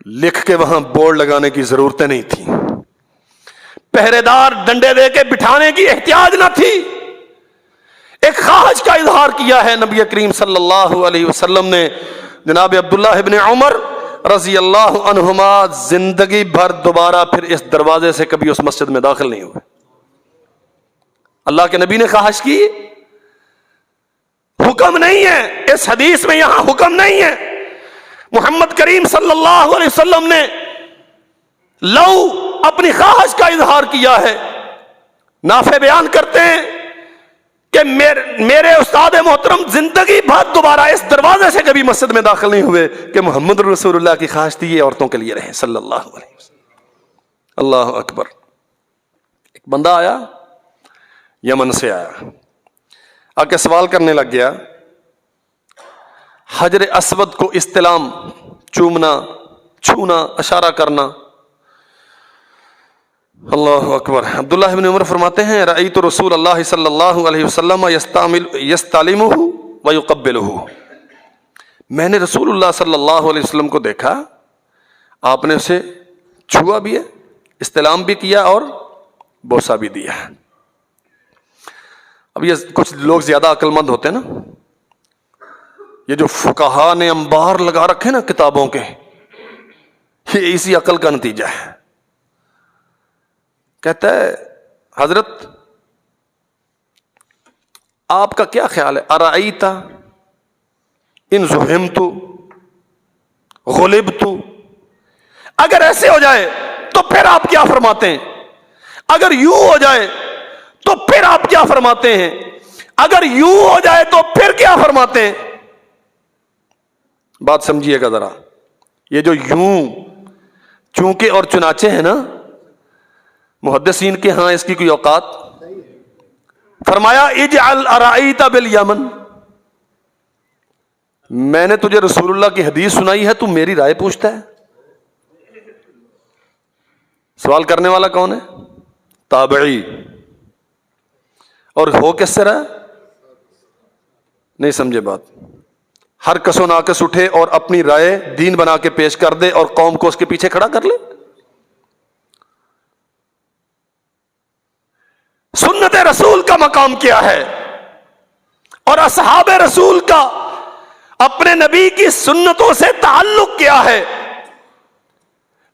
لکھ کے وہاں بورڈ لگانے کی ضرورتیں نہیں تھی، پہرے دار ڈنڈے دے کے بٹھانے کی احتیاج نہ تھی. ایک خواہش کا اظہار کیا ہے نبی کریم صلی اللہ علیہ وسلم نے. جناب عبداللہ ابن عمر رضی اللہ عنہما زندگی بھر دوبارہ پھر اس دروازے سے کبھی اس مسجد میں داخل نہیں ہوئے. اللہ کے نبی نے خواہش کی، حکم نہیں ہے اس حدیث میں، یہاں حکم نہیں ہے. محمد کریم صلی اللہ علیہ وسلم نے لو اپنی خواہش کا اظہار کیا ہے. نافع بیان کرتے ہیں کہ میرے استاد محترم زندگی بھر دوبارہ اس دروازے سے کبھی مسجد میں داخل نہیں ہوئے کہ محمد رسول اللہ کی خواہش تھی یہ عورتوں کے لیے رہے صلی اللہ علیہ وسلم. اللہ اکبر. ایک بندہ آیا، یمن سے آیا، آ کے سوال کرنے لگ گیا، حجر اسود کو استلام، چومنا، چھونا، اشارہ کرنا. اللہ اکبر. عبداللہ بن عمر فرماتے ہیں رأیت رسول اللہ صلی اللہ علیہ وسلم یستعلمہ ویقبلہ، میں نے رسول اللہ صلی اللہ علیہ وسلم کو دیکھا، آپ نے اسے چھوا بھی ہے، استلام بھی کیا اور بوسہ بھی دیا. اب یہ کچھ لوگ زیادہ عقل مند ہوتے ہیں نا، یہ جو فقہا نے انبار لگا رکھے نا کتابوں کے، یہ اسی عقل کا نتیجہ ہے. کہتا ہے حضرت آپ کا کیا خیال ہے، ارائیت ان زحمت غلبت، اگر ایسے ہو جائے تو پھر آپ کیا فرماتے ہیں، اگر یوں ہو جائے تو پھر آپ کیا فرماتے ہیں، اگر یوں ہو جائے تو پھر کیا فرماتے ہیں. بات سمجھیے گا ذرا، یہ جو یوں چونکہ اور چنانچہ ہے نا، محدثین کے ہاں اس کی کوئی اوقات. فرمایا اجعل ارائیت بالیمن، میں نے تجھے رسول اللہ کی حدیث سنائی ہے، تو میری رائے پوچھتا ہے. سوال کرنے والا کون ہے؟ تابعی. اور ہو کس سے رہا؟ نہیں سمجھے بات. ہر کس و ناقص اٹھے اور اپنی رائے دین بنا کے پیش کر دے اور قوم کو اس کے پیچھے کھڑا کر لے. سنت رسول کا مقام کیا ہے اور اصحاب رسول کا اپنے نبی کی سنتوں سے تعلق کیا ہے.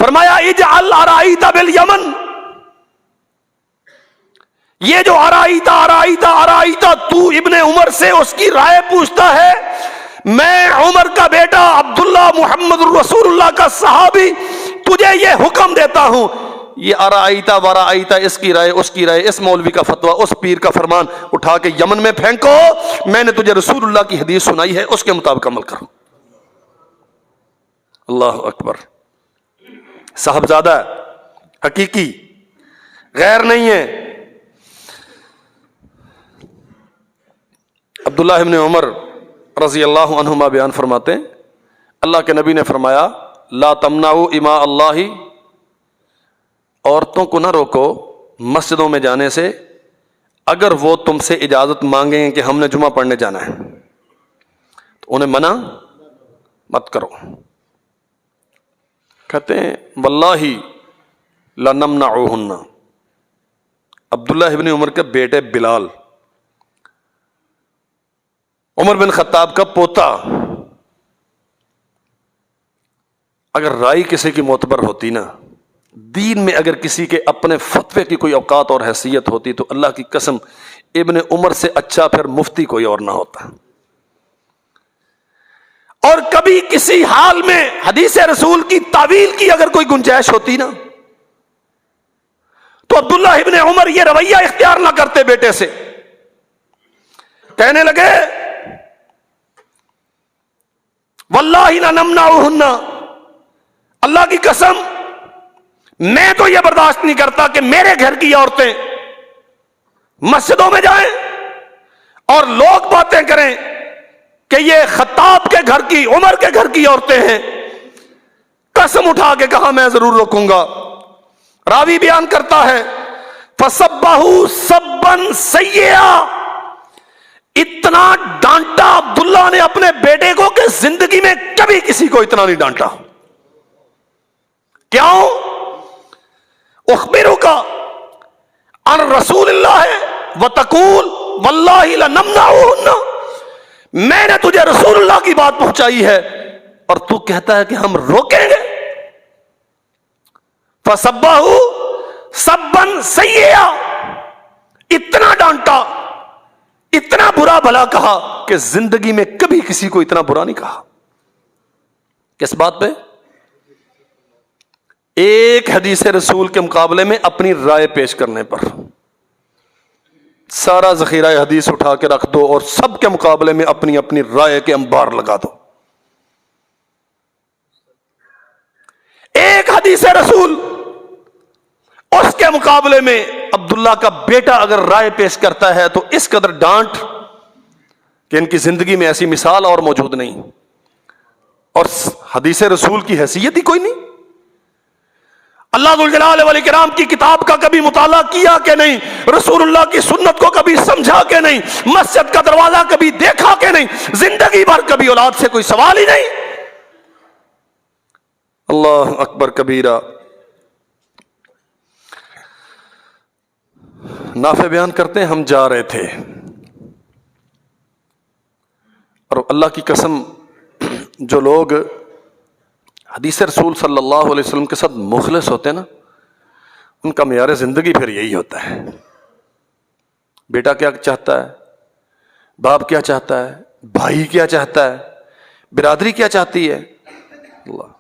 فرمایا اجعل ارائیت بالیمن، یہ جو ارائیتا ارائیتا ارائیتا تو ابن عمر سے اس کی رائے پوچھتا ہے، میں عمر کا بیٹا عبداللہ محمد رسول اللہ کا صحابی تجھے یہ حکم دیتا ہوں، یہ ارائیتا ورائیتا، اس کی رائے اس کی رائے، اس مولوی کا فتویٰ اس پیر کا فرمان اٹھا کے یمن میں پھینکو. میں نے تجھے رسول اللہ کی حدیث سنائی ہے، اس کے مطابق عمل کرو. اللہ اکبر. صاحبزادہ حقیقی، غیر نہیں ہے. عبداللہ ابن عمر رضی اللہ عنہما بیان فرماتے ہیں اللہ کے نبی نے فرمایا لا تمنعوا اماء اللہ، عورتوں کو نہ روکو مسجدوں میں جانے سے اگر وہ تم سے اجازت مانگیں کہ ہم نے جمعہ پڑھنے جانا ہے تو انہیں منع مت کرو. کہتے ہیں واللہ لنمنعہن. عبداللہ ابن عمر کے بیٹے بلال، عمر بن خطاب کا پوتا، اگر رائے کسی کی معتبر ہوتی نا، دین میں اگر کسی کے اپنے فتوے کی کوئی اوقات اور حیثیت ہوتی تو اللہ کی قسم ابن عمر سے اچھا پھر مفتی کوئی اور نہ ہوتا. اور کبھی کسی حال میں حدیث رسول کی تعویل کی اگر کوئی گنجائش ہوتی نا تو عبداللہ ابن عمر یہ رویہ اختیار نہ کرتے بیٹے سے. کہنے لگے واللہ لنمنعہن، اللہ کی قسم میں تو یہ برداشت نہیں کرتا کہ میرے گھر کی عورتیں مسجدوں میں جائیں اور لوگ باتیں کریں کہ یہ خطاب کے گھر کی، عمر کے گھر کی عورتیں ہیں. قسم اٹھا کے کہا میں ضرور روکوں گا. راوی بیان کرتا ہے فَصَبَّهُ صَبًّا سَيِّئًا، اتنا ڈانٹا عبداللہ نے اپنے بیٹے کو کہ زندگی میں کبھی کسی کو اتنا نہیں ڈانٹا. کیوں؟ اخبرک عن رسول اللہ وتقول واللہ لنمنعہن، میں نے تجھے رسول اللہ کی بات پہنچائی ہے اور تو کہتا ہے کہ ہم روکیں گے. فسبہ سبا سیئا، اتنا ڈانٹا، اتنا برا بھلا کہا کہ زندگی میں کبھی کسی کو اتنا برا نہیں کہا. کس بات پہ؟ ایک حدیث رسول کے مقابلے میں اپنی رائے پیش کرنے پر. سارا ذخیرہ حدیث اٹھا کے رکھ دو اور سب کے مقابلے میں اپنی اپنی رائے کے انبار لگا دو. ایک حدیث رسول، اس کے مقابلے میں عبداللہ کا بیٹا اگر رائے پیش کرتا ہے تو اس قدر ڈانٹ کہ ان کی زندگی میں ایسی مثال اور موجود نہیں، اور حدیث رسول کی حیثیت ہی کوئی نہیں. اللہ ذوالجلال والاکرام کی کتاب کا کبھی مطالعہ کیا کہ نہیں؟ رسول اللہ کی سنت کو کبھی سمجھا کہ نہیں؟ مسجد کا دروازہ کبھی دیکھا کہ نہیں؟ زندگی بھر کبھی اولاد سے کوئی سوال ہی نہیں. اللہ اکبر کبیرہ. نافع بیان کرتے ہیں، ہم جا رہے تھے اور اللہ کی قسم جو لوگ حدیث رسول صلی اللہ علیہ وسلم کے ساتھ مخلص ہوتے ہیں نا، ان کا معیار زندگی پھر یہی ہوتا ہے. بیٹا کیا چاہتا ہے، باپ کیا چاہتا ہے، بھائی کیا چاہتا ہے، برادری کیا چاہتی ہے. اللہ.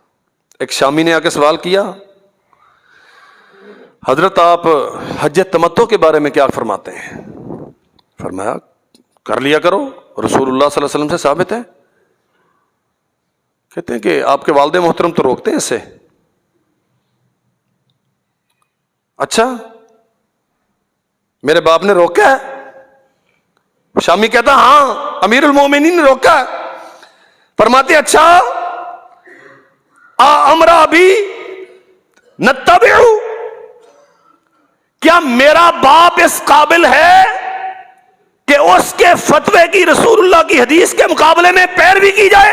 ایک شامی نے آ کے سوال کیا، حضرت آپ حج تمتع کے بارے میں کیا فرماتے ہیں؟ فرمایا کر لیا کرو، رسول اللہ صلی اللہ علیہ وسلم سے ثابت ہے. کہتے ہیں کہ آپ کے والد محترم تو روکتے ہیں اس سے. اچھا میرے باپ نے روکا ہے؟ شامی کہتا ہاں امیر المومنین نے روکا ہے. فرماتے اچھا امرا بھی نتبعو، کیا میرا باپ اس قابل ہے کہ اس کے فتوے کی رسول اللہ کی حدیث کے مقابلے میں پیروی کی جائے؟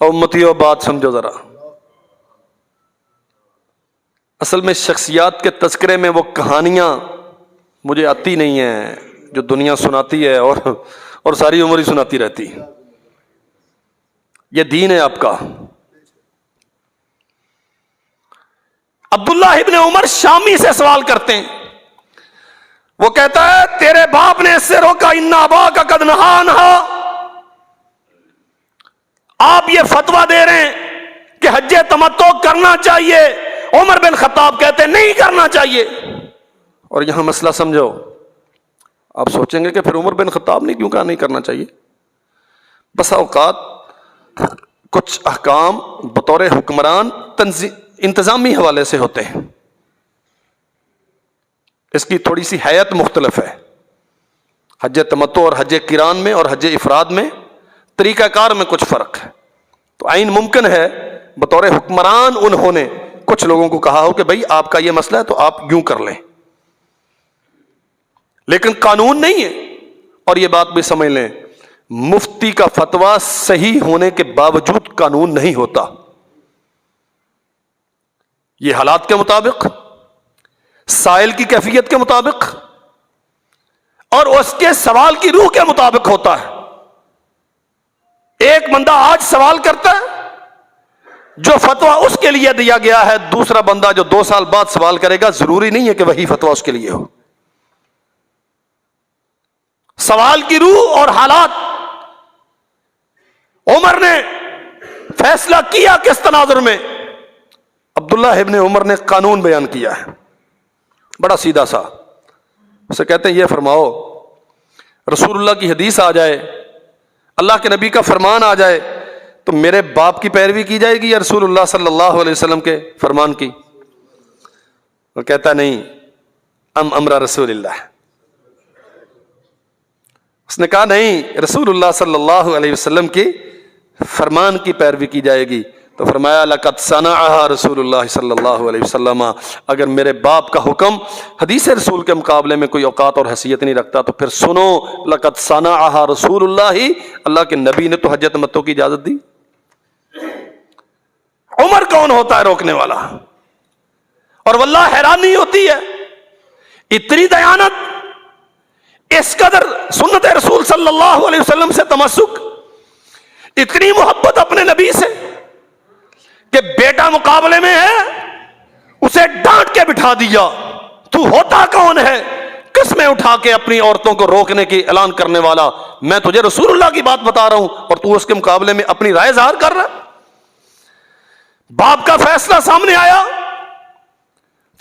امتیوں بات سمجھو ذرا. اصل میں شخصیات کے تذکرے میں وہ کہانیاں مجھے آتی نہیں ہیں جو دنیا سناتی ہے اور ساری عمر ہی سناتی رہتی. یہ دین ہے آپ کا. عبداللہ ابن عمر شامی سے سوال کرتے ہیں. وہ کہتا ہے تیرے باپ نے اس سے روکا، ان اباک قد نہا عنہا. آپ یہ فتویٰ دے رہے ہیں کہ حج تمتع کرنا چاہیے، عمر بن خطاب کہتے ہیں نہیں کرنا چاہیے. اور یہاں مسئلہ سمجھو. آپ سوچیں گے کہ پھر عمر بن خطاب نے کیوں کہا نہیں کرنا چاہیے؟ بسا اوقات کچھ احکام بطور حکمران انتظامی حوالے سے ہوتے ہیں، اس کی تھوڑی سی حیت مختلف ہے. حج تمتع اور حج قران میں اور حج افراد میں طریقہ کار میں کچھ فرق ہے. تو عین ممکن ہے بطور حکمران انہوں نے کچھ لوگوں کو کہا ہو کہ بھائی آپ کا یہ مسئلہ ہے تو آپ یوں کر لیں، لیکن قانون نہیں ہے. اور یہ بات بھی سمجھ لیں، مفتی کا فتویٰ صحیح ہونے کے باوجود قانون نہیں ہوتا. یہ حالات کے مطابق، سائل کی کیفیت کے مطابق اور اس کے سوال کی روح کے مطابق ہوتا ہے. ایک بندہ آج سوال کرتا ہے، جو فتویٰ اس کے لیے دیا گیا ہے، دوسرا بندہ جو 2 سال بعد سوال کرے گا ضروری نہیں ہے کہ وہی فتویٰ اس کے لیے ہو. سوال کی روح اور حالات. عمر نے فیصلہ کیا کس تناظر میں؟ عبداللہ ابن عمر نے قانون بیان کیا ہے بڑا سیدھا سا. اسے کہتے ہیں یہ فرماؤ، رسول اللہ کی حدیث آ جائے، اللہ کے نبی کا فرمان آ جائے تو میرے باپ کی پیروی کی جائے گی یا رسول اللہ صلی اللہ علیہ وسلم کے فرمان کی؟ وہ کہتا نہیں، امر رسول اللہ. اس نے کہا نہیں، رسول اللہ صلی اللہ علیہ وسلم کی فرمان کی پیروی کی جائے گی. تو فرمایا لقد صنعها رسول اللہ صلی اللہ علیہ وسلم. اگر میرے باپ کا حکم حدیث رسول کے مقابلے میں کوئی اوقات اور حیثیت نہیں رکھتا تو پھر سنو، لقد صنعها رسول اللہ، اللہ کے نبی نے تو حج تمتع کی اجازت دی. عمر کون ہوتا ہے روکنے والا؟ اور واللہ حیرانی ہوتی ہے، اتنی دیانت، اس قدر سنت رسول صلی اللہ علیہ وسلم سے تمسک، اتنی محبت اپنے نبی سے کہ بیٹا مقابلے میں ہے، اسے ڈانٹ کے بٹھا دیا، تو ہوتا کون ہے قسمیں اٹھا کے اپنی عورتوں کو روکنے کی اعلان کرنے والا؟ میں تجھے رسول اللہ کی بات بتا رہا ہوں اور تو اس کے مقابلے میں اپنی رائے ظاہر کر رہا ہے۔ باپ کا فیصلہ سامنے آیا،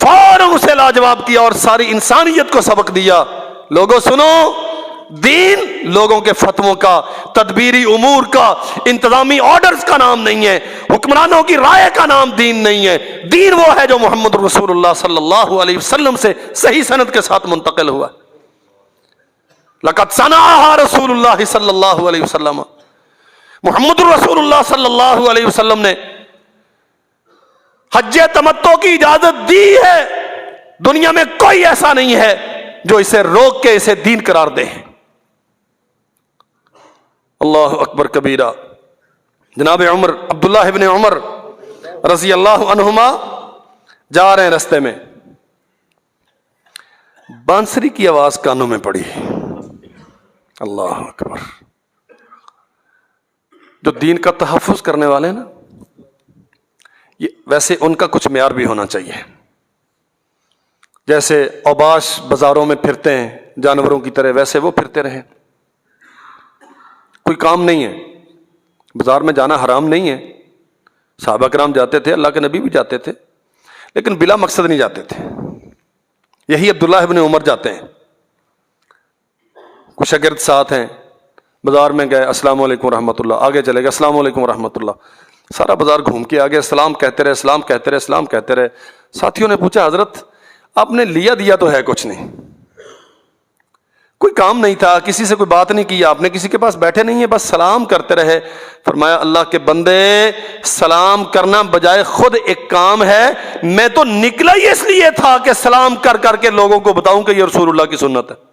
فوراً اسے لاجواب کیا اور ساری انسانیت کو سبق دیا۔ لوگوں سنو، دین لوگوں کے فتووں کا، تدبیری امور کا، انتظامی آرڈرز کا نام نہیں ہے، حکمرانوں کی رائے کا نام دین نہیں ہے۔ دین وہ ہے جو محمد رسول اللہ صلی اللہ علیہ وسلم سے صحیح سند کے ساتھ منتقل ہوا۔ لقد صنعها رسول اللہ صلی اللہ علیہ وسلم، محمد رسول اللہ صلی اللہ علیہ وسلم نے حج تمتع کی اجازت دی ہے، دنیا میں کوئی ایسا نہیں ہے جو اسے روک کے اسے دین قرار دے۔ اللہ اکبر کبیرہ۔ جناب عمر، عبداللہ ابن عمر رضی اللہ عنہما جا رہے ہیں، رستے میں بانسری کی آواز کانوں میں پڑی۔ اللہ اکبر۔ جو دین کا تحفظ کرنے والے ہیں نا، یہ ویسے ان کا کچھ معیار بھی ہونا چاہیے۔ جیسے اوباش بازاروں میں پھرتے ہیں جانوروں کی طرح، ویسے وہ پھرتے رہیں، کوئی کام نہیں ہے، بازار میں جانا حرام نہیں ہے، صحابہ کرام جاتے تھے، اللہ کے نبی بھی جاتے تھے، لیکن بلا مقصد نہیں جاتے تھے۔ یہی عبداللہ ابن عمر جاتے ہیں، کچھ شاگرد ساتھ ہیں، بازار میں گئے، السلام علیکم ورحمۃ اللہ، آگے چلے گئے، السلام علیکم ورحمۃ اللہ، سارا بازار گھوم کے آگے سلام کہتے رہے، سلام کہتے رہے، سلام کہتے رہے۔ ساتھیوں نے پوچھا، حضرت آپ نے لیا دیا تو ہے کچھ نہیں، کوئی کام نہیں تھا، کسی سے کوئی بات نہیں کی، آپ نے کسی کے پاس بیٹھے نہیں ہیں، بس سلام کرتے رہے۔ فرمایا، اللہ کے بندے، سلام کرنا بجائے خود ایک کام ہے، میں تو نکلا ہی اس لیے تھا کہ سلام کر کر کے لوگوں کو بتاؤں کہ یہ رسول اللہ کی سنت ہے۔